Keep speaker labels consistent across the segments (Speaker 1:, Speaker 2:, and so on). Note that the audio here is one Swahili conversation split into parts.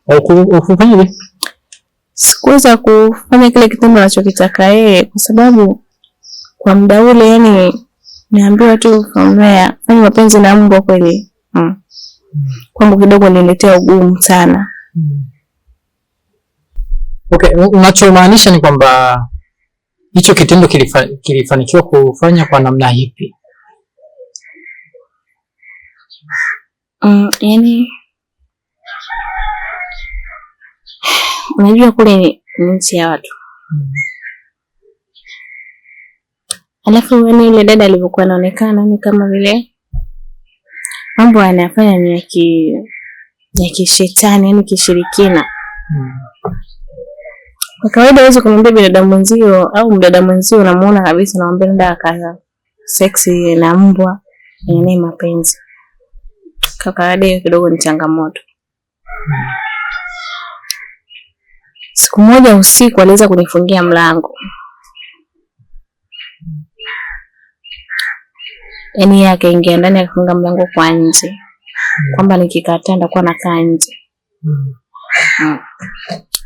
Speaker 1: Ukufanyaje?
Speaker 2: Sikuweza kufanya kile kitendo anachokitaka yeye kwa sababu kwa muda ule yani niambiwa tu fanya mapenzi na mbwa kweli. Kwamba kidogo niletea ugumu sana.
Speaker 1: Okay, unachomaanisha ni kwamba hicho kitendo kilifanikiwa kufanya kwa namna ipi?
Speaker 2: Yani unajua kule ni nchi ya watu. Alafu yani ile dada alivyokuwa anaonekana ni kama vile mambo anayofanya ni ya kishetani, yani kishirikina. Kwa kawaida huwezi kumwambia binadamu mwenzio au mdada mwenzio unamuona kabisa unamwambia nenda akaza sexy na mbwa yenye mapenzi. Kwa kawaida hiyo kidogo ni changamoto. Siku moja usiku aliweza kunifungia mlango. Yaani yake ingia ndani akafunga mlango kwa nje. Kwamba nikikataa ndakuwa nakaa nje.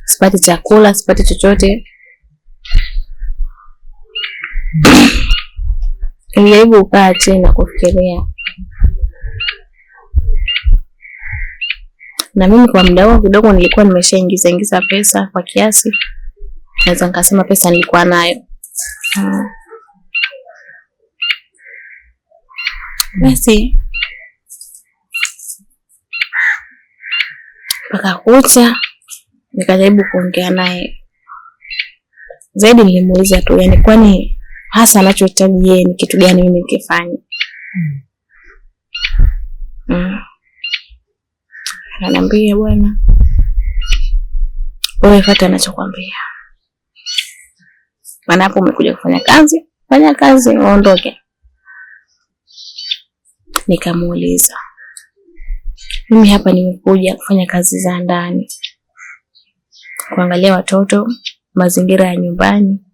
Speaker 2: Sipati chakula, sipati chochote. Nilijaribu kukaa chini na kufikiria. Na mimi kwa muda huo kidogo nilikuwa nimeshaingiza pesa kwa kiasi. Naweza nikasema pesa nilikuwa nayo. Basi mpaka kucha nikajaribu kuongea naye. Zaidi nilimuuliza tu yani kwani hasa anachohitaji yeye ni kitu gani mimi nikifanye. Ananiambia bwana, wewe fuata anachokwambia. Maana hapo umekuja kufanya kazi, fanya kazi uondoke. Nikamuuliza, mimi hapa nimekuja kufanya kazi za ndani, kuangalia watoto, mazingira ya nyumbani,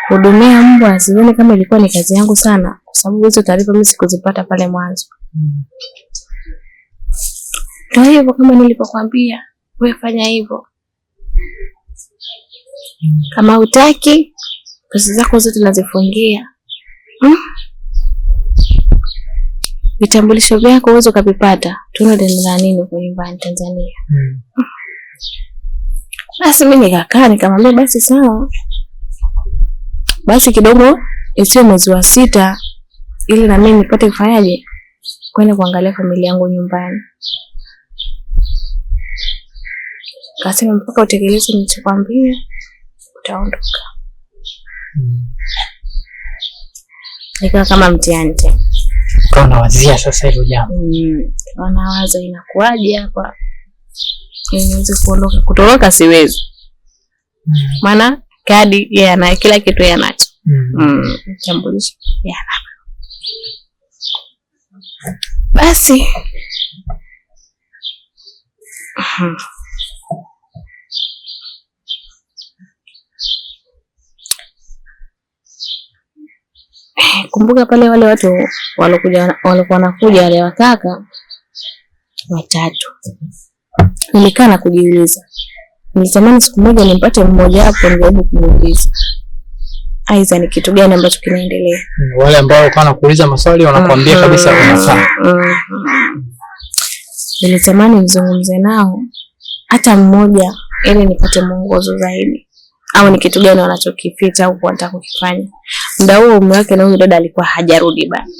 Speaker 2: hudumia mbwa. Sioni kama ilikuwa ni kazi yangu sana, kwa sababu hizo taarifa mimi sikuzipata pale mwanzo. Ndio hivyo kama nilipokuambia, wewe fanya hivyo. Kama hutaki, pesa zako zote nazifungia. Vitambulisho vyako uwezo ukavipata. Tunaendelea nini huko nyumbani Tanzania? Basi mimi nikakaa nikamwambia basi sawa. Basi kidogo isiwe mwezi wa 6 ili na mimi nipate kufanyaje? Kwenda kuangalia familia yangu nyumbani. Kasema mpaka utekeleze nilichokwambia utaondoka. Nikawa kama mtihani tena.
Speaker 1: Kwa nawazia sasa hilo jambo.
Speaker 2: Wanawaza inakuaje hapa? Niweze kuondoka. Kutoroka siwezi. Maana kadi yeye ana kila kitu yeye anacho. Tambulisho yeye ana. Basi kumbuka pale wale watu walikuwa wanakuja wale wakaka 3. Nilikaa na kujiuliza. Nilitamani siku moja nimpate mmoja hapo nijaribu kumuuliza. Aiza ni kitu gani ambacho kinaendelea?
Speaker 1: Wale ambao wanakuwa kuuliza maswali wanakuambia kabisa wanafanya.
Speaker 2: Nilitamani nizungumze nao hata mmoja ili nipate mwongozo zaidi. Au ni kitu gani wanachokificha au wanataka kukifanya. Muda huo mume wake na huyo dada alikuwa hajarudi bado.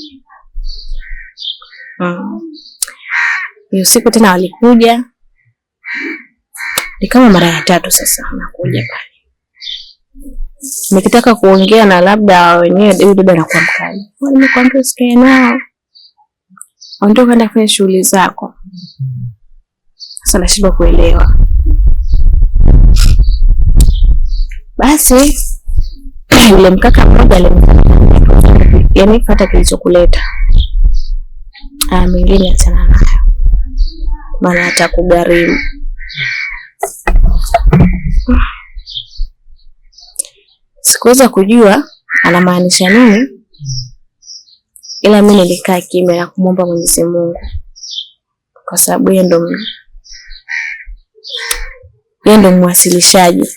Speaker 2: Hiyo siku tena walikuja. Ni kama mara ya 3 sasa anakuja pale. Nikitaka kuongea na labda wenyewe huyo dada anakuwa mkali. Nimekwambia usikae nao. Ondoka kwenda kufanya shughuli zako. Sasa nashindwa kuelewa. Basi yule mkaka mmoja alimfanya yani fuata kilichokuleta. Mwingine achana nayo. Maana atakugharimu. Sikuweza kujua anamaanisha nini. Ila mimi nilikaa kimya na kumwomba Mwenyezi Mungu. kwa sababu yeye ndo mwasilishaji.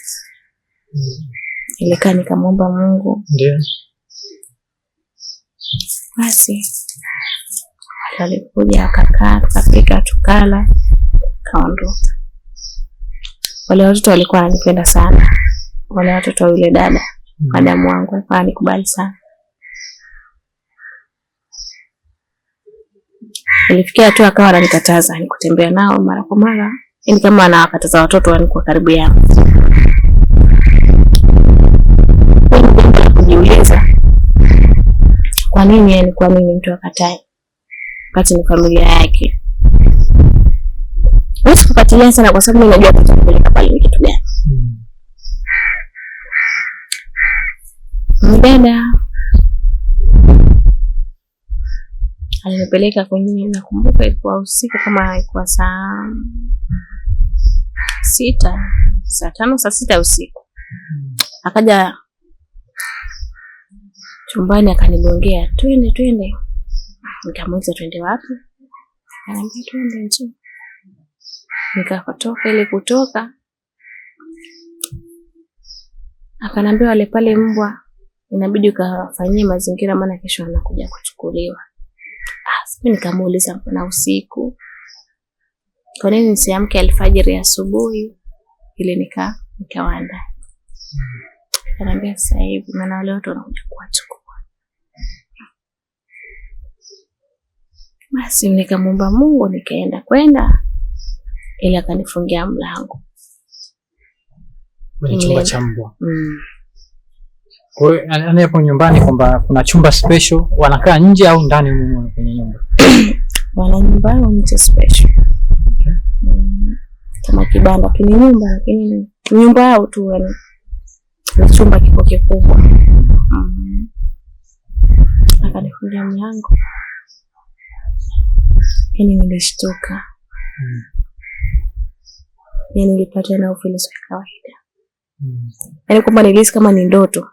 Speaker 2: Ilikaa nikamwomba Mungu.
Speaker 1: Ndio.
Speaker 2: Basi alikuja akakaa, tukapika, tukala, kaondoka. Wale watoto walikuwa wananipenda sana. Wale watoto wa yule dada, madamu wangu alikuwa anikubali sana. Ilifikia tu akawa ananikataza nikutembea nao mara kwa mara. Yaani kama anawakataza watoto walikuwa karibu yangu. Kujiuliza kwa nini mtu akatae wakati ni familia yake. Huwezi kufuatilia sana kwa sababu ninajua atakupeleka pale ni kitu gani. Mdada alinipeleka kwenye, nakumbuka ilikuwa usiku, kama ilikuwa saa 6, saa 5, saa 6 usiku. Akaja chumbani akanigongea, twende. Nikamuuliza twende wapi? Ananiambia twende nje. Nikatoka, ile kutoka akanambia wale pale mbwa inabidi ukafanyie mazingira, maana kesho anakuja kuchukuliwa. Mimi nikamuuliza na usiku, kwa nini nisiamke alfajiri asubuhi ile nikawaandaa? Ananiambia sasa hivi maana wale watu wanakuja kuwachukua. Basi nikamwomba Mungu, kwenda ili akanifungia mlango
Speaker 1: kwenye chumba cha mbwa. Kwa hiyo hapo nyumbani kwamba kuna chumba special wanakaa nje au ndani huko kwenye nyumba?
Speaker 2: Wana nyumba yao nje special. Kama kibanda tu, ni nyumba lakini nyumba yao tu, yani ni chumba kikubwa. Akanifungia mlango. Yani nilishtuka. Yani nilipata na hofu ile ya kawaida. Yani kwamba nilihisi kama ni ndoto.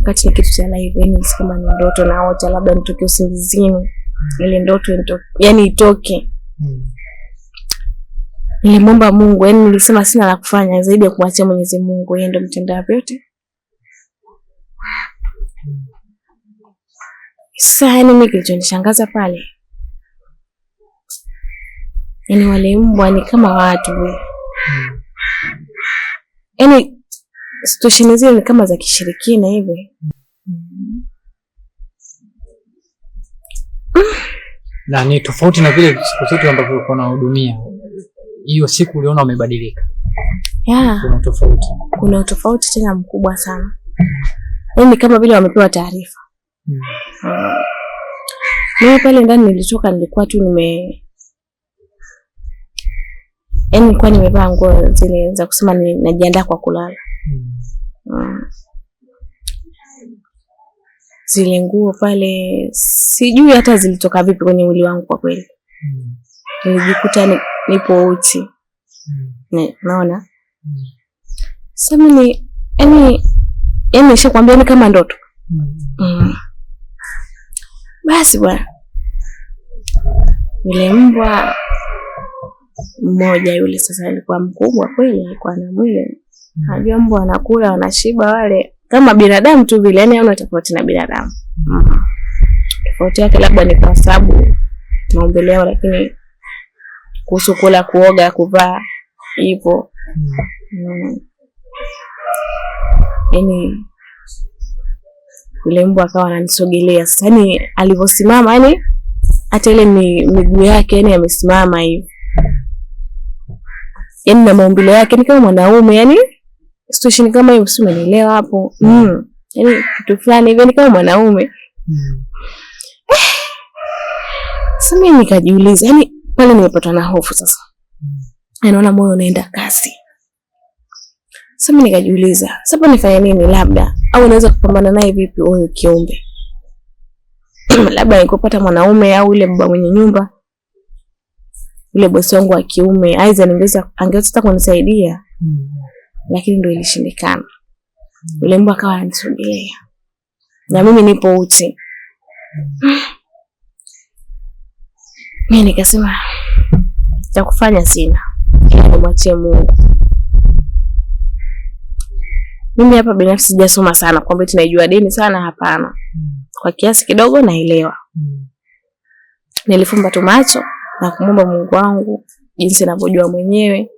Speaker 2: Wakati ni kitu cha live, yani nilihisi kama ni ndoto na wote labda nitoke usingizini. Ile ndoto yani itoke. Nilimwomba Mungu, yani nilisema sina la kufanya zaidi ya kumwachia Mwenyezi Mungu, yeye ndiye mtenda vyote. Sasa yani mimi kilichonishangaza pale, yani wale mbwa ni kama watu. Yani situation zile ni kama za kishirikina hivi.
Speaker 1: Na ni tofauti na vile siku zote ambapo uko unahudumia. Hiyo siku uliona umebadilika? Kuna
Speaker 2: utofauti tena mkubwa sana. Yani kama vile wamepewa taarifa. Mimi pale ndani nilitoka, nilikuwa tu yani nilikuwa nimevaa nguo zile za kusema najiandaa kwa kulala. Zile nguo pale sijui hata zilitoka vipi kwenye mwili wangu kwa kweli. Nilijikuta nipo uchi. Naona. Sasa mimi yani nishakwambia ni kama ndoto. Basi bwana. Yule mbwa mmoja yule sasa alikuwa mkubwa kweli, alikuwa na mwili. Najua mbwa anakula, wanashiba wale kama binadamu tu vile, yani hauna tofauti na binadamu. Tofauti yake labda ni kwa sababu maumbile yao, lakini kuhusu kula, kuoga, kuvaa hivyo. Yani yule mbwa akawa ananisogelea. Sasa yani alivyosimama, yani hata ile miguu yake yani amesimama hivi. Yani na maumbile yake ni kama mwanaume, yani situation kama hiyo, si umeelewa hapo? Yani kitu fulani hivi ni kama mwanaume. Sasa mimi nikajiuliza, yani pale nimepata na hofu sasa. Naona moyo unaenda kasi. Sasa mimi nikajiuliza, sasa nifanye nini labda? Au naweza kupambana naye vipi huyo kiumbe? Labda nikopata mwanaume au yule baba mwenye nyumba, yule bosi wangu wa kiume, aiza angeweza kunisaidia. Lakini ndio ilishindikana. Yule mbwa akawa anisubiria. Na mimi nipo uchi. Mimi nikasema cha kufanya sina, nimwachie Mungu. Mimi hapa binafsi sijasoma sana kwamba tunaijua dini sana, hapana. Kwa kiasi kidogo naelewa. Nilifumba tu macho na kumwomba Mungu wangu jinsi ninavyojua mwenyewe.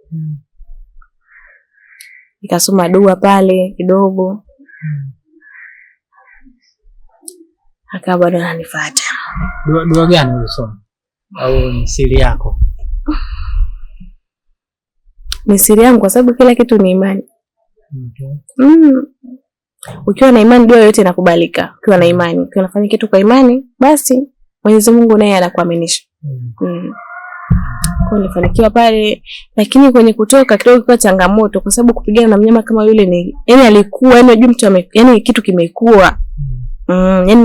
Speaker 2: Nikasoma dua pale kidogo. Akawa bado ananifuata.
Speaker 1: Dua gani ulisoma? Au ni siri yako?
Speaker 2: Ni siri yangu kwa sababu kila kitu ni imani. Ukiwa na imani dua yote inakubalika. Ukiwa na imani, ukiwa unafanya kitu kwa imani, basi Mwenyezi Mungu naye anakuaminisha. Kwa nilifanikiwa pale, lakini kwenye kutoka kidogo kwa changamoto kwa sababu kupigana na mnyama kama yule ni alikuwa unajua mtu kitu kimekuwa.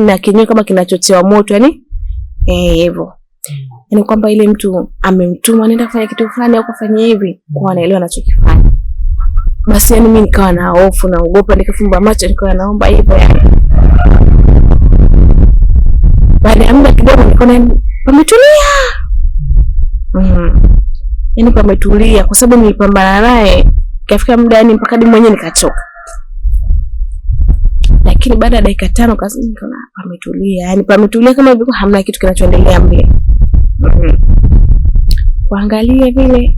Speaker 2: Na kinywa kama kinachochewa moto hivyo. Kwamba ile mtu amemtuma anaenda kufanya kitu fulani au kufanya hivi, kwa anaelewa anachokifanya. Basi mimi nikawa na hofu na ugopa, nikafumba macho nikawa naomba hivyo Baada ya muda kidogo nikaona pametulia. Pametulia kwa sababu nilipambana naye kafika muda mpaka hadi mwenyewe nikachoka. Lakini baada ya dakika 5 kazi nikaona pametulia. Pametulia kama vile hamna kitu kinachoendelea mbele. Kuangalia vile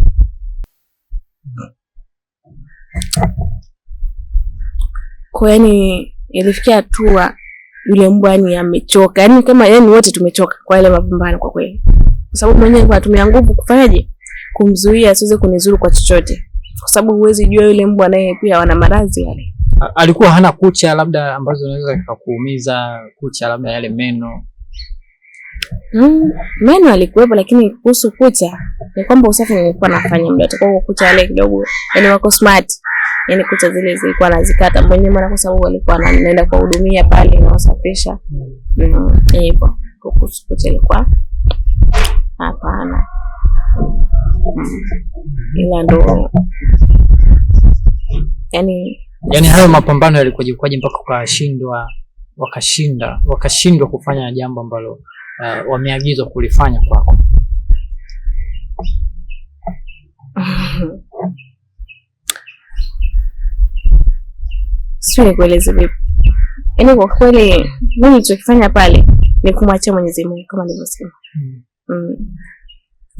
Speaker 2: kwa ilifikia hatua yule mbwa amechoka. Kama wote tumechoka kwa ile mapambano kwa kweli. Kwa sababu mwenyewe anatumia nguvu kufanyaje? Kumzuia asiweze kunizuru kwa chochote. Kwa sababu huwezi jua yule mbwa naye pia wana maradhi yale.
Speaker 1: Alikuwa hana kucha labda ambazo zinaweza kukuumiza, kucha labda yale meno.
Speaker 2: Meno alikuwepo, lakini kuhusu kucha ni kwamba usafi nilikuwa nafanya muda tukao kucha yale kidogo. Wako smart. Kucha zile zilikuwa nazikata mwenyewe maana kwa sababu alikuwa anaenda kuhudumia pale na wasafisha. Hivyo. Kuhusu kucha ilikuwa hapana. Ila ndo
Speaker 1: hayo mapambano yalikuwaje mpaka wakashindwa kufanya jambo ambalo wameagizwa kulifanya kwako?
Speaker 2: Sio nikueleze vipi. Kwa kweli mimi nilichokifanya pale ni kumwachia Mwenyezi Mungu kama nilivyosema.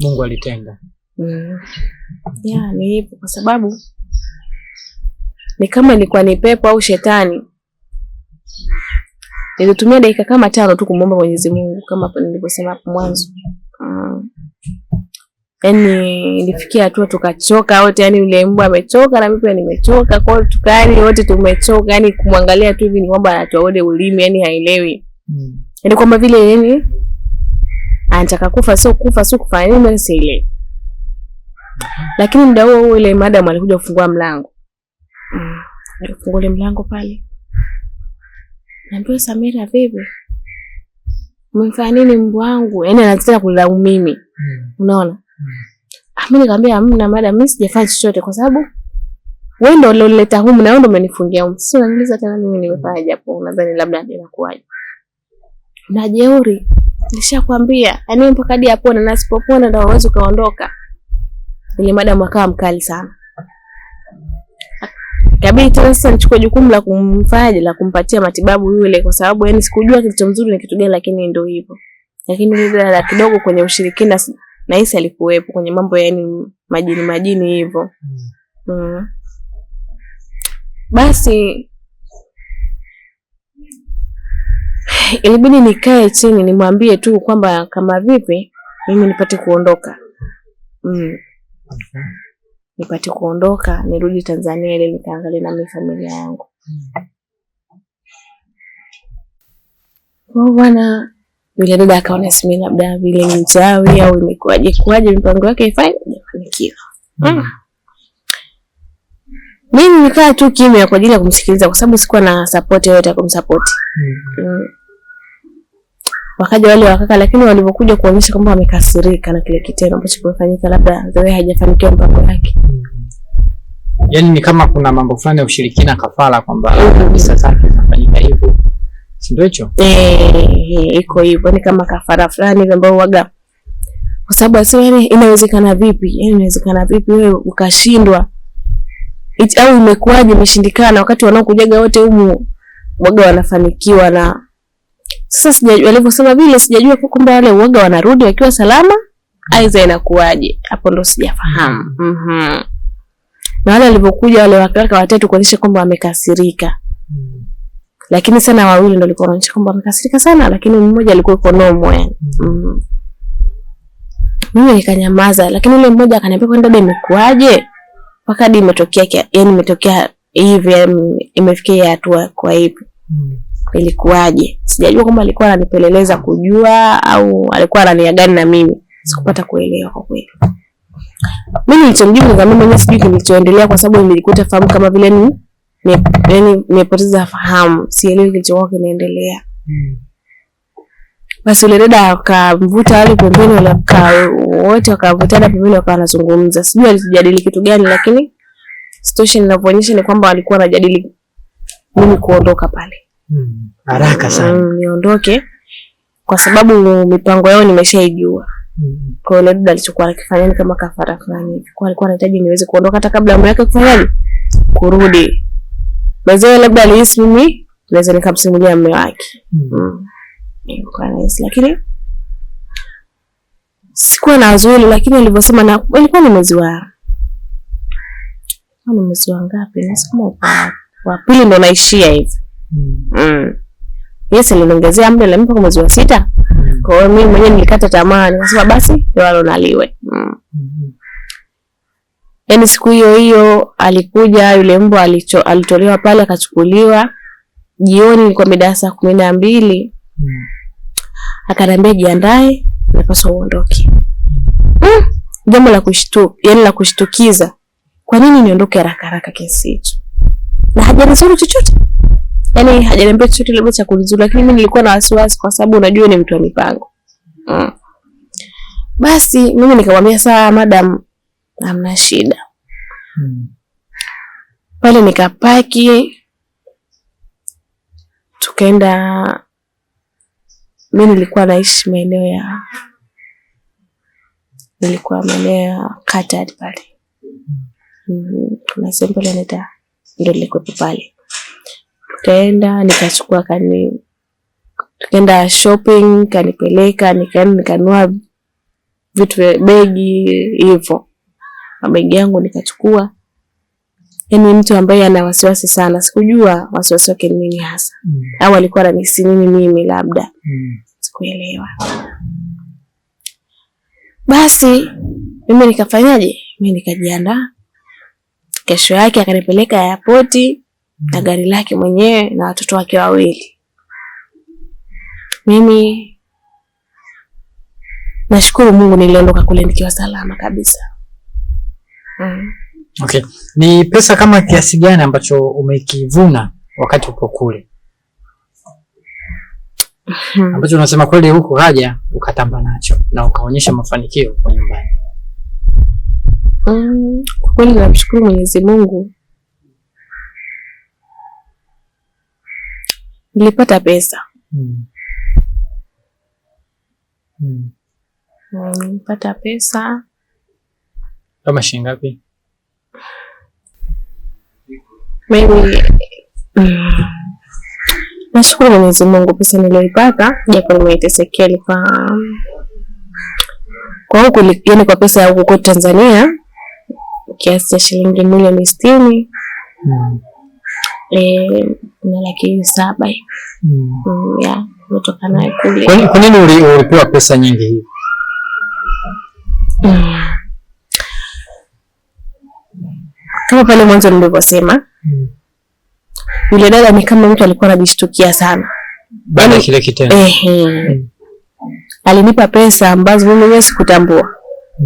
Speaker 1: Mungu alitenda.
Speaker 2: Ni hivyo kwa sababu ni kama ilikuwa ni pepo au shetani. Nilitumia dakika kama 5 tu kumwomba Mwenyezi Mungu kama nilivyosema hapo mwanzo. Nilifikia hatua tukachoka wote, yule mbwa amechoka na mimi pia nimechoka, kwa hiyo tukali wote tumechoka, kumwangalia tu hivi ni kwamba anatuaode ulimi, haelewi. Kwamba vile anataka kufa sio kufanya nini ile. Lakini muda huo ile madam alikuja kufungua mlango. Alifungua mlango pale. Naambia Samira vipi? Umefanya nini mbwa wangu? Anataka kulaumu mimi. Unaona? Mimi nikamwambia hamna madam, mimi sijafanya chochote kwa sababu wewe ndio ulileta humu na wewe ndio umenifungia humu. Sio unaniuliza tena mimi nimefanya japo unadhani labda inakuwaje. Na jeuri. Nishakwambia, mpaka hadi hapo na nasipopona ndio uwezo kaondoka. Ile madam akawa mkali sana. Kabidi sasa nichukue jukumu la kumfanyaje la kumpatia matibabu yule kwa sababu sikujua kitu mzuri ni kitu gani, lakini ndio hivyo. Lakini ile dada kidogo kwenye ushirikina na hisi alikuwepo kwenye mambo majini hivyo. Basi ilibidi nikae chini nimwambie tu kwamba kama vipi mimi nipate kuondoka. Nipate kuondoka nirudi Tanzania ili nikaangalie na mimi familia yangu. Kwa bwana yule dada akaona simi labda vile ni mchawi au imekuaje mipango yake ifanye hajafanikiwa. Mimi nikaa tu kimya kwa ajili ya kumsikiliza kwa sababu sikuwa na support yoyote ya kumsupport. Wakaja wale wakaka, lakini walipokuja kuonyesha kwamba wamekasirika na kile kitendo ambacho kimefanyika, labda Zawe hajafanikiwa mpango wake.
Speaker 1: Ni kama kuna mambo fulani ya ushirikina kafara kwamba kabisa zake zinafanyika hivyo. Si ndio hicho?
Speaker 2: Iko hivyo, ni kama kafara fulani ambao waga Kwa sababu asema yani inawezekana vipi? Yani inawezekana vipi wewe ukashindwa? Au imekuwaje imeshindikana wakati wanaokujaga wote humu waga wanafanikiwa? Na sasa sijajua alivyosema vile, sijajua kwamba wale waga wanarudi wakiwa salama aiza inakuwaje. Hapo ndo sijafahamu. Na wale walivyokuja wale wakaka watatu kuonyesha kwamba wamekasirika. Lakini sana wawili ndio walikuwa wanaonyesha kwamba wamekasirika sana, lakini mmoja alikuwa yuko normal yani. Mimi nikanyamaza, lakini yule mmoja akaniambia kwamba dada imekuaje? Mpaka hadi imetokea yani imetokea hivi, imefikia hatua kwa hivi. Ilikuwaje? Sijajua kwamba alikuwa ananipeleleza kujua au alikuwa ananiagani na mimi. Sikupata kuelewa kwa kweli. Mimi nilichomjibu ni kama mimi sijui kilichoendelea kwa sababu nilikuta fahamu kama vile nimepoteza fahamu, sielewi kilichokuwa kinaendelea. Basi yule dada akamvuta wale pembeni, wale wote wakavutana pembeni wakawa wanazungumza. Sijui alijadili kitu gani, lakini situation inaonyesha ni kwamba walikuwa wanajadili mimi kuondoka pale.
Speaker 1: Haraka sana.
Speaker 2: Niondoke kwa sababu mipango yao nimeshaijua. Kwa hiyo dada alichokuwa anakifanya ni kama kafara fulani hivi. Kwa alikuwa anahitaji niweze kuondoka hata kabla mume wake kufanyaje? Kurudi. Baadaye labda alihisi mimi naweza nikamsimulia mume wake. Kwa nahisi lakini sikuwa na azuli, lakini alivyosema na ilikuwa ni mwezi wa ngapi? Nasema wa pili ndo naishia hivi. Yes, aliniongezea muda la mpaka mwezi wa 6. Kwa hiyo mimi mwenyewe nilikata tamaa, nikasema basi ndio walo naliwe. Yaani siku hiyo alikuja yule mbwa alitolewa pale akachukuliwa. Jioni ilikuwa mida saa 12. Akaniambia jiandae, napaswa uondoke. Jambo la kushtuka, yani la kushtukiza. Kwa nini niondoke haraka kiasi hicho? Na hajanizuru chochote. Yaani hajaniambia chochote labda cha kunizuru, lakini mimi nilikuwa na wasiwasi kwa sababu unajua ni mtu wa mipango. Basi mimi nikamwambia sawa madam, hamna shida. Pale nikapaki, tukaenda. Mimi nilikuwa naishi maeneo ya Qatar pale. Kuna sehemu pale nita ndio nilikuwa pale. Tukaenda nikachukua tukaenda shopping, kanipeleka nikanunua vitu begi hivyo. Mabegi yangu nikachukua. Yaani mtu ambaye ana wasiwasi sana. Sikujua wasiwasi wake ni nini hasa. Au alikuwa ananisi nini mimi labda. Sikuelewa. Basi mimi nikafanyaje? Mimi nikajiandaa. Kesho yake akanipeleka airport na gari lake mwenyewe na watoto wake wawili. Mimi nashukuru Mungu niliondoka kule nikiwa salama kabisa.
Speaker 1: Okay. Ni pesa kama kiasi gani ambacho umekivuna wakati upo kule? Ambacho unasema kweli huko haja ukatamba nacho na ukaonyesha mafanikio kwa nyumbani.
Speaker 2: Kwa kweli namshukuru Mwenyezi Mungu. Nilipata pesa. Nilipata pesa.
Speaker 1: Kama shilingi ngapi?
Speaker 2: Maybe nashukuru Mwenyezi Mungu pesa niliyopata japo nimeitesekea kwa huko yani kwa pesa ya huko Tanzania kiasi cha shilingi milioni 60. Na 700,000. Ya, kutoka nayo kule.
Speaker 1: Kwa nini ulipewa pesa nyingi hivi?
Speaker 2: Kama pale mwanzo nilivyosema. Yule dada ni kama mtu alikuwa anajishtukia sana.
Speaker 1: Baada ya kile kitendo.
Speaker 2: Alinipa pesa ambazo mimi mwenyewe sikutambua.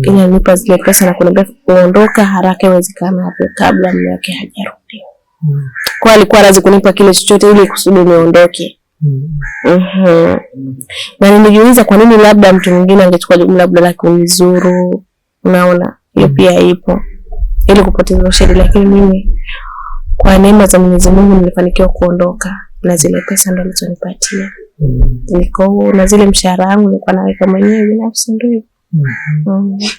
Speaker 2: Ili alinipa zile pesa na kuniambia kuondoka haraka iwezekanavyo kabla mume wake hajarudi. Kwa alikuwa lazima kunipa kile chochote ili kusudi niondoke. Na nilijiuliza kwa nini labda mtu mwingine angechukua jukumu labda la kunizuru. Unaona, hiyo pia ipo. Ili kupoteza ushahidi, lakini mimi kwa neema za Mwenyezi Mungu nilifanikiwa kuondoka na zile pesa ndo nilizonipatia. Niko na zile mshahara wangu nilikuwa naweka mwenyewe binafsi ndio.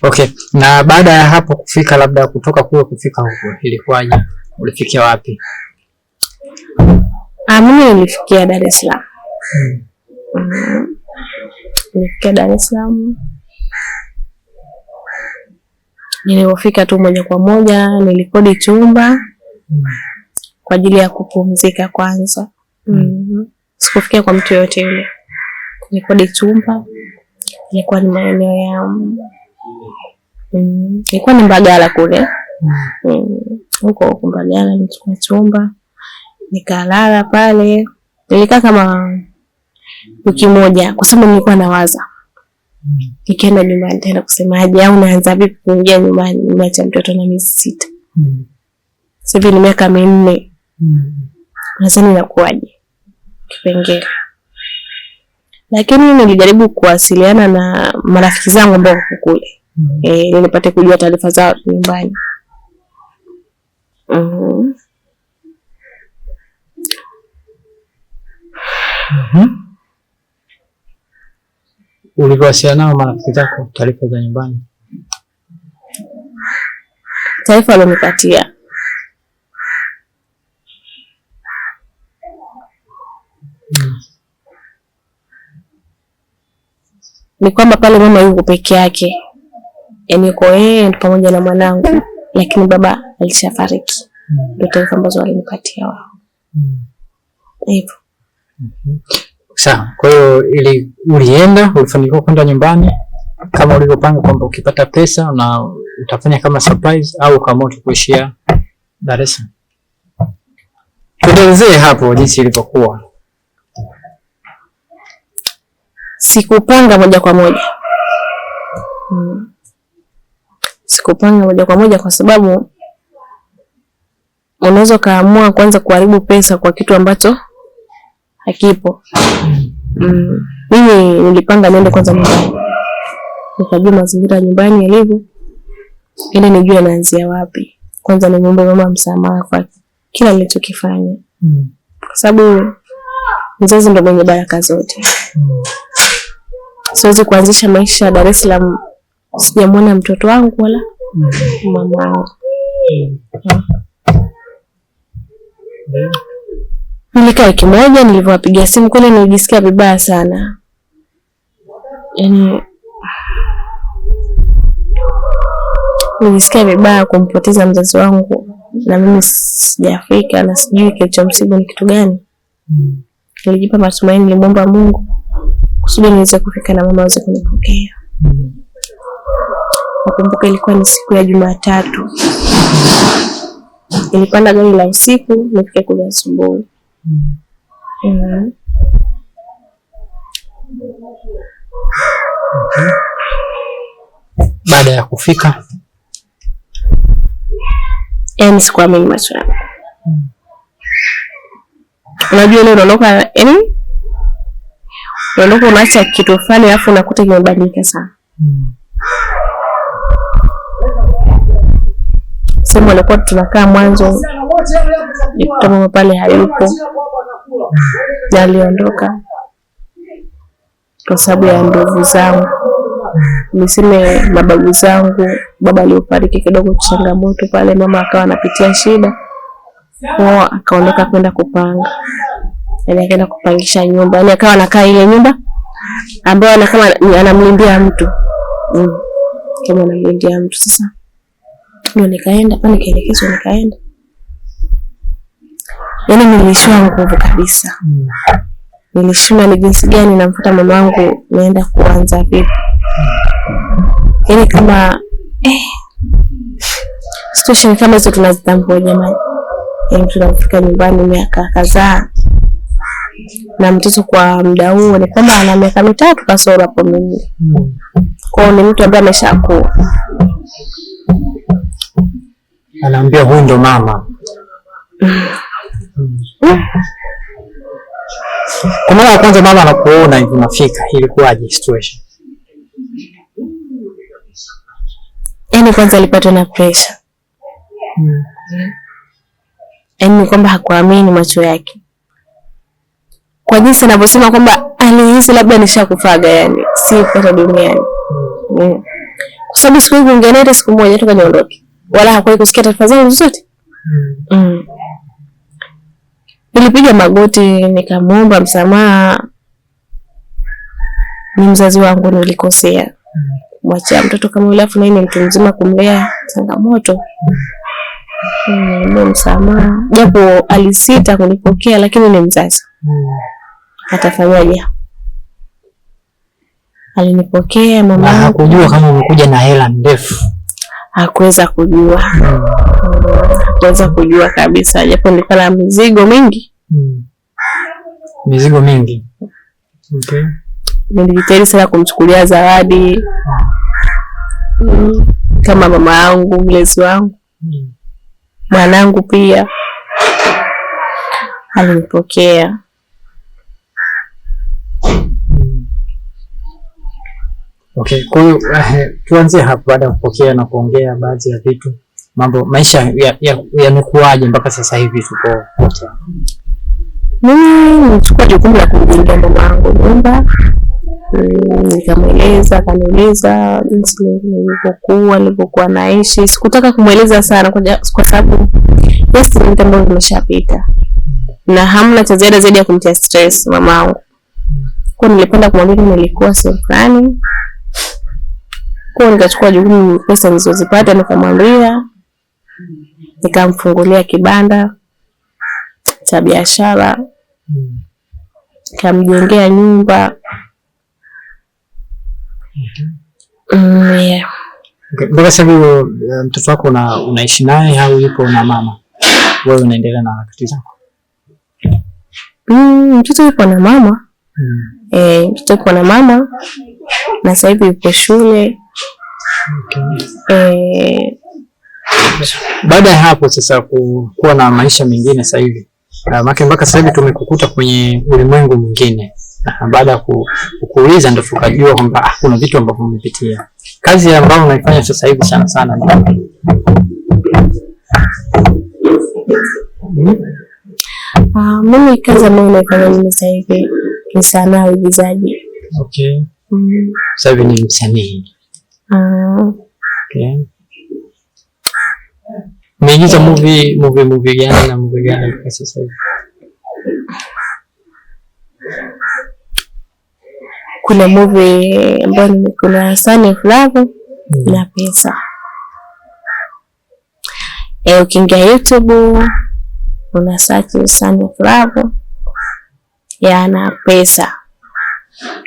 Speaker 1: Okay. Na baada ya hapo kufika, labda kutoka kule kufika huko, ilikuwaje? Ulifikia wapi?
Speaker 2: Mimi nilifikia Dar es Salaam. Nilifikia Dar es Salaam. Nilipofika tu moja kwa moja nilikodi chumba kwa ajili ya kupumzika kwanza. Sikufikia kwa mtu yote yule. Nilikodi chumba. Ilikuwa ni maeneo ya ilikuwa ni Mbagala kule. Huko Mbagala nilichukua chumba. Nikalala pale. Nilikaa kama wiki moja kwa sababu nilikuwa nawaza. Nikienda nyumbani nitaenda kusemaje au naanza vipi kuingia nyumbani, nimeacha mtoto na miezi 6. Sasa hivi ni miaka 4. Nadhani inakuwaje kipengele. Lakini nilijaribu kuwasiliana na marafiki zangu ambao wako kule. Nilipate kujua taarifa zao nyumbani.
Speaker 1: Uliwasiliana nao marafiki zako taarifa za nyumbani?
Speaker 2: Taarifa walinipatia ni kwamba pale mama yuko peke yake. Yaani yuko yeye pamoja na mwanangu, lakini baba alishafariki. Ndio taarifa ambazo walinipatia wao. Hivyo.
Speaker 1: Sawa. Kwa hiyo ulienda, ulifanikiwa kwenda nyumbani kama ulivyopanga kwamba ukipata pesa na utafanya kama surprise, au kama kuishia Dar es Salaam? Tuelezee hapo jinsi ilivyokuwa.
Speaker 2: Sikupanga moja kwa moja. Sikupanga moja kwa moja kwa sababu unaweza kaamua kwanza kuharibu pesa kwa kitu ambacho hakipo. Mimi nilipanga niende kwanza nyumbani. Nikajua mazingira ya nyumbani yalivyo. Ili nijue naanzia wapi. Kwanza niombe mama msamaha kwa kila nilichokifanya. Kwa sababu mzazi ndio mwenye baraka zote. Siwezi kuanzisha maisha ya Dar es Salaam sijamwona mtoto wangu wala mama wangu. Nilikaa wiki moja, nilivyowapigia simu kule nilijisikia vibaya sana. Yaani nilisikia vibaya kumpoteza mzazi wangu na mimi sijafika na sijui kilichomsibu ni kitu gani. Nilijipa matumaini, nilimwomba Mungu kusudi niweze kufika na mama aweze kunipokea. Nakumbuka ilikuwa ni siku ya Jumatatu. Nilipanda gari la usiku, nifike kule asubuhi.
Speaker 1: Baada ya kufika,
Speaker 2: yaani sikuamini macho yangu. Unajua ile unaondoka, yaani unaondoka unaacha kitu fulani alafu unakuta kimebadilika sana. Sema alikuwa tunakaa mwanzo nikuta mama pale hayupo. Na aliondoka kwa sababu ya ndugu zangu. Niseme mababu zangu, baba aliyofariki kidogo changamoto pale, mama akawa anapitia shida. Kwa akaondoka kwenda kupanga. Yaani akaenda kupangisha nyumba. Yaani akawa anakaa ile nyumba ambayo kama anamlindia mtu. Kama anamlindia mtu sasa. Ndio nikaenda pale kielekezo nikaenda. Yaani nilishiwa nguvu kabisa. Nilishiwa ni jinsi gani namfuata mama wangu naenda kuanza vipi. Yaani kama situation kama hizo tunazitambua jamani. Yaani tunafika nyumbani miaka kadhaa. Na mtoto kwa muda huo ni kwamba ana miaka 3 kasoro hapo mimi. Kwa ni mtu ambaye ameshakuwa.
Speaker 1: Anaambia huyu ndo mama. Kwa mara ya kwanza mama anakuona hivi unafika, ilikuwaje situation?
Speaker 2: Yaani kwanza alipatwa na pressure. Yaani kwamba hakuamini macho yake. Kwa jinsi anavyosema kwamba alihisi labda nishakufaga, yani si pata duniani. Kwa sababu siku hiyo ungeenda siku moja toka niondoke. Wala hakuwahi kusikia taarifa zangu zote. Nilipiga magoti nikamuomba msamaha. Ni mzazi wangu nilikosea. Mwachia mtoto kama yule, afu ni mtu mzima kumlea, changamoto. Nilimwomba msamaha. Japo alisita kunipokea, lakini ni mzazi. Atafanyaje? Alinipokea mama.
Speaker 1: Hakujua kama umekuja na hela ndefu.
Speaker 2: Hakuweza kujua. Hakuweza kujua kabisa, japo nilikuwa na mizigo mingi.
Speaker 1: Mizigo mingi. Okay.
Speaker 2: Nilijitahidi sana kumchukulia zawadi. Kama mama yangu, mlezi wangu. Mwanangu pia alinipokea.
Speaker 1: Okay, kwa hiyo tuanzie hapo. Baada ya kupokea na kuongea baadhi ya vitu, mambo maisha yamekuaje mpaka sasa hivi tupo wote?
Speaker 2: Mimi nilichukua jukumu la kumjengea mama yangu nyumba. Nikamweleza, akaniuliza jinsi nilivyokuwa naishi. Sikutaka kumweleza sana kwa sababu ni vitu ambavyo vimeshapita. Na hamna cha ziada zaidi ya kumtia stress mama yangu. Kwa nilipenda kumwambia nilikuwa sehemu fulani. Kwa nikachukua jukumu, pesa nilizozipata nikamwambia, nikamfungulia kibanda cha biashara, nikamjengea nyumba. Yeah.
Speaker 1: Mpaka sasa hivi mtoto wako unaishi naye au yupo na mama? Wewe unaendelea na harakati zako?
Speaker 2: Mtoto yupo na mama. Mtoto yupo na mama na sasa hivi yupo shule.
Speaker 1: Okay. Baada ya hapo sasa kuwa na maisha mengine sasa hivi, mpaka sasa hivi tumekukuta kwenye ulimwengu mwingine. Baada ya kuuliza ndio tukajua kwamba kuna vitu ambavyo umepitia. Kazi ambayo unaifanya sasa hivi sana ni
Speaker 2: mimi kazi ambayo naifanya mimi sasa hivi ni sanaa ya uigizaji.
Speaker 1: Okay. Sasa hivi ni msanii. Okay. Umeigiza movie gani na movie gani kwa sasa hivi?
Speaker 2: Kuna movie ambayo kuna Sunny Flavor na Pesa. Ukiingia YouTube una search Sunny Flavor na Pesa.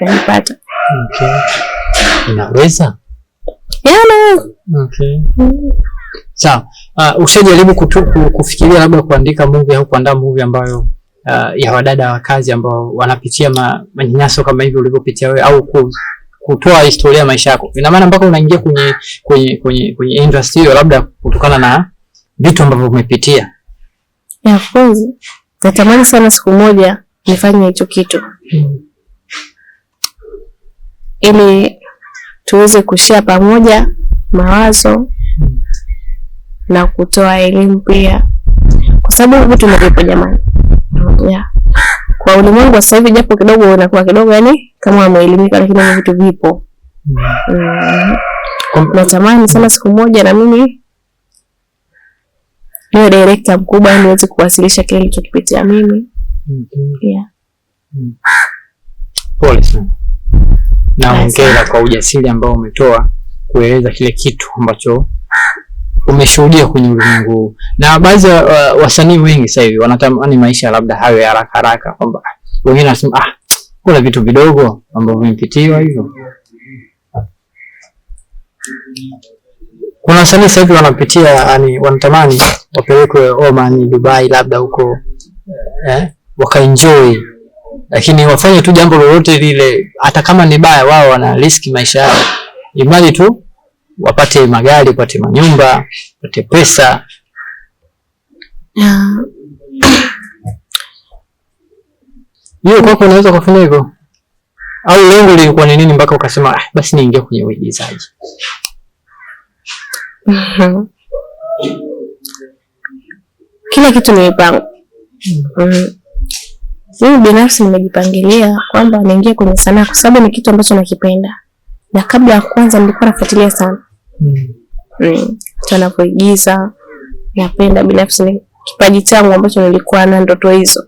Speaker 2: Unapata.
Speaker 1: Okay. Unaweza? Okay. Sawa. Ushajaribu kufikiria labda kuandika movie au kuandaa movie ambayo ya wadada wa kazi ambao wanapitia manyanyaso kama hivi ulivyopitia wewe, au kutoa historia ya maisha yako? Ina maana mpaka unaingia kwenye industry hiyo, labda kutokana na vitu ambavyo umepitia.
Speaker 2: Of course. Natamani sana siku moja nifanye hicho kitu. Ili tuweze kushare pamoja mawazo na kutoa elimu pia, kwa sababu vitu vipo jamani. Kwa ulimwengu sasa hivi japo kidogo unakuwa kidogo, yani kama umeelimika, lakini vitu vipo. Natamani sana siku moja na mimi niwe director mkubwa, ili niweze kuwasilisha kile nilichokipitia mimi.
Speaker 1: Pole sana. Na hongera kwa ujasiri ambao umetoa kueleza kile kitu ambacho umeshuhudia kwenye ulimwengu. Na baadhi ya wasanii wengi sasa hivi wanatamani maisha labda hayo ya haraka, kwamba wengine wanasema kuna vitu vidogo ambavyo vimepitiwa hivyo. Kuna wasanii sasa hivi wanapitia, yani wanatamani wapelekwe Oman, Dubai, labda huko wakaenjoy, lakini wafanye tu jambo lolote lile, hata kama ni baya, wao wana risk maisha yao, imali tu wapate magari, wapate manyumba, wapate pesa. Hiyo kwako unaweza kufanya hivyo? Au lengo lilikuwa ni nini mpaka ukasema basi niingie kwenye uigizaji?
Speaker 2: Kila kitu ni mipango. Mimi binafsi nimejipangilia kwamba niingie kwenye sanaa kwa sababu ni kitu ambacho nakipenda. Na kabla ya kwanza nilikuwa nafuatilia sana. Tunapoigiza napenda binafsi, ni kipaji changu ambacho nilikuwa na ndoto hizo.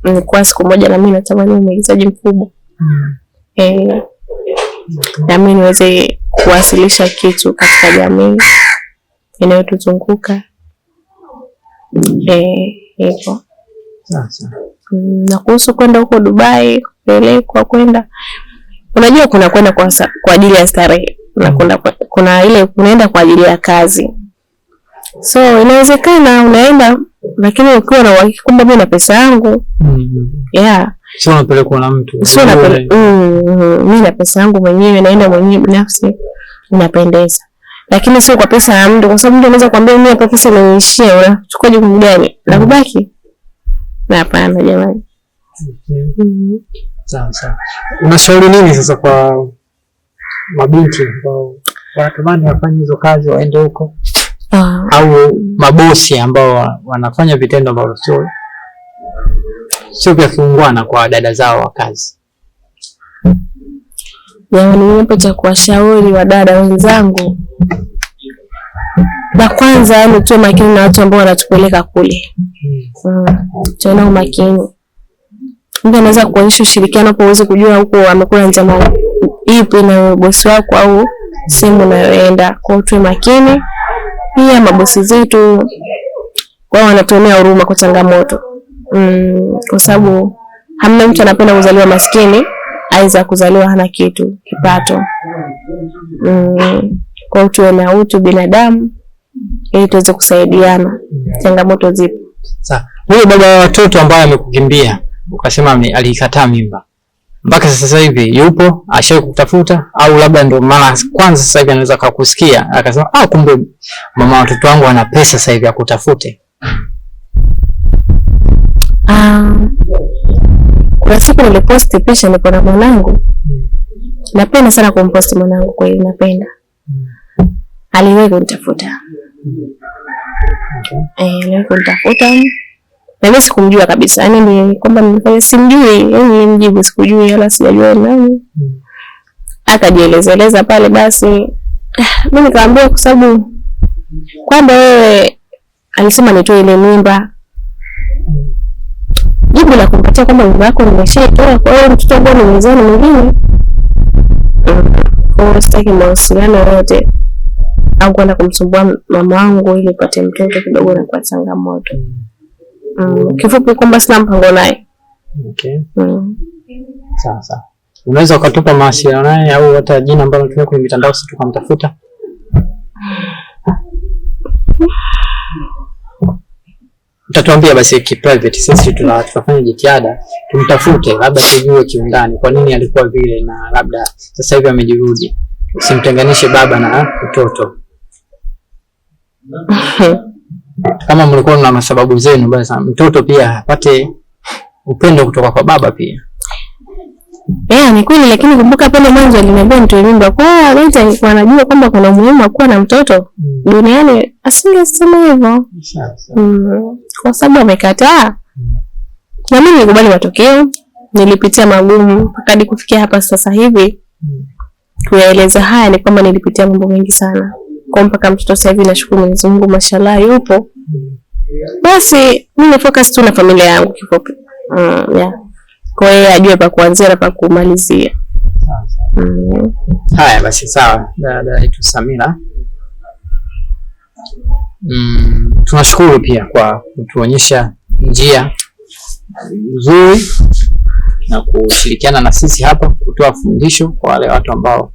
Speaker 2: Nilikuwa siku moja na mimi natamani mwigizaji mkubwa. Na mimi niweze kuwasilisha kitu katika jamii inayotuzunguka. Hivyo.
Speaker 1: Sasa.
Speaker 2: Na kuhusu kwenda huko Dubai, kupelekwa kwenda, unajua kuna kwenda kwa ajili ya starehe, na kuna ile unaenda kwa ajili ya kazi. So inawezekana unaenda lakini ukiwa na uhakika kwamba mimi na pesa yangu.
Speaker 1: Sio unapelekwa na mtu.
Speaker 2: Mimi na pesa yangu mwenyewe, naenda mwenyewe binafsi, inapendeza. Lakini sio kwa pesa ya mtu, kwa sababu mtu anaweza kuambia mimi hapa pesa imeishia, unachukua jukumu gani? Na kubaki? Na hapana jamani.
Speaker 1: Sawa. Unashauri nini sasa kwa mabinti ambao wanatamani wafanye hizo kazi waende huko? Au mabosi ambao wanafanya vitendo ambavyo sio vya kiungwana kwa dada zao wa kazi?
Speaker 2: Jamani, nipo cha kuwashauri wadada wenzangu. La kwanza, yani tuwe makini na watu ambao wanatupeleka kule. Tuwe makini. Mtu anaweza kuonyesha ushirikiano kwa uweze kujua huko amekula njama ipi na bosi wako au sehemu unayoenda. Kwa tuwe makini. Pia mabosi zetu wao wanatuonea huruma kwa changamoto. Kwa sababu hamna mtu anapenda kuzaliwa maskini, aiza kuzaliwa hana kitu, kipato. Kwa tuwe na utu binadamu ili tuweze kusaidiana. Changamoto zipo.
Speaker 1: Sasa, huyo baba wa watoto ambaye amekukimbia, ukasema alikataa mimba, mpaka sasa hivi yupo, ashawahi kutafuta, au labda ndio mara kwanza sasa hivi anaweza kukusikia akasema kumbe mama watoto wangu ana pesa sasa hivi akutafute?
Speaker 2: Kuna siku niliposti picha niko na mwanangu. Napenda sana kumposti mwanangu, kwa hiyo napenda. Aliwahi kunitafuta. Aliwahi kunitafuta. Na mimi sikumjua kabisa. Yaani ni kwamba nilikuwa simjui, yaani mjibu sikujui wala sijajua nani. Akajieleza pale basi. Mimi nikamwambia kwa sababu kwamba wewe alisema nitoe ile mimba. Jibu la kumpatia kwamba mimba yako nimeshaitoa, kwa hiyo mtoto wangu ni mzani mwingine. Kwa hiyo sitaki mawasiliano yote au kwenda kumsumbua mama wangu ili upate mtoto kidogo na kwa changamoto. Kifupi kwamba sina mpango naye.
Speaker 1: Sawa. Unaweza ukatupa mawasiliano naye au hata jina ambalo tunatumia kwenye mitandao sisi tukamtafuta? Utatuambia basi private, sisi tutafanya jitihada tumtafute, labda tujue kiundani kwa nini alikuwa vile, na labda sasa hivi amejirudi. Usimtenganishe baba na mtoto. Kama mlikuwa na sababu zenu, basi mtoto pia apate upendo kutoka kwa baba pia.
Speaker 2: Ni kweli, lakini kumbuka pale mwanzo aliniambia nitoe mimba. Kwa later alikuwa anajua kwamba kuna umuhimu wa kuwa na mtoto duniani, asingesema hivyo. Kwa sababu amekataa. Na mimi nilikubali matokeo, nilipitia magumu hadi kufikia hapa sasa hivi. Kuyaeleza haya ni kwamba nilipitia mambo mengi sana. Kwa mpaka mtoto sasa hivi nashukuru Mwenyezi Mungu, mashallah yupo. Basi mimi focus tu na familia yangu kifupi. Kwa hiyo ajue pa kuanzia na pa kumalizia.
Speaker 1: Haya basi sawa, dada yetu Samira. Tunashukuru pia kwa kutuonyesha njia nzuri na kushirikiana na sisi hapa kutoa fundisho kwa wale watu ambao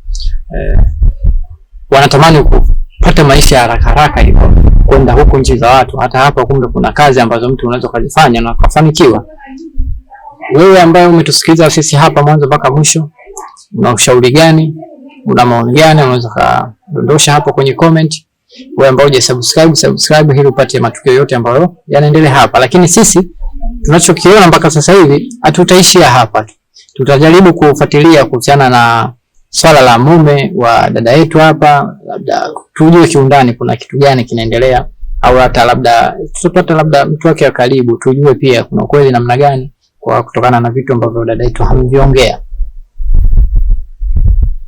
Speaker 1: wanatamani kupata maisha ya haraka hivyo, kwenda huko nchi za watu. Hata hapa kumbe kuna kazi ambazo mtu unaweza kuzifanya na kufanikiwa. Wewe ambaye umetusikiliza sisi hapa mwanzo mpaka mwisho, una ushauri gani? Una maoni gani? Unaweza kudondosha hapo kwenye comment. Wewe ambao subscribe ili upate matukio yote ambayo yanaendelea hapa. Lakini sisi tunachokiona mpaka sasa hivi hatutaishia hapa. Tutajaribu kufuatilia kuhusiana na swala la mume wa dada yetu hapa, labda tujue kiundani kuna kitu gani kinaendelea, au hata labda tutapata labda mtu wake wa karibu tujue pia kuna kweli namna gani, kwa kutokana na vitu ambavyo dada yetu hameviongea.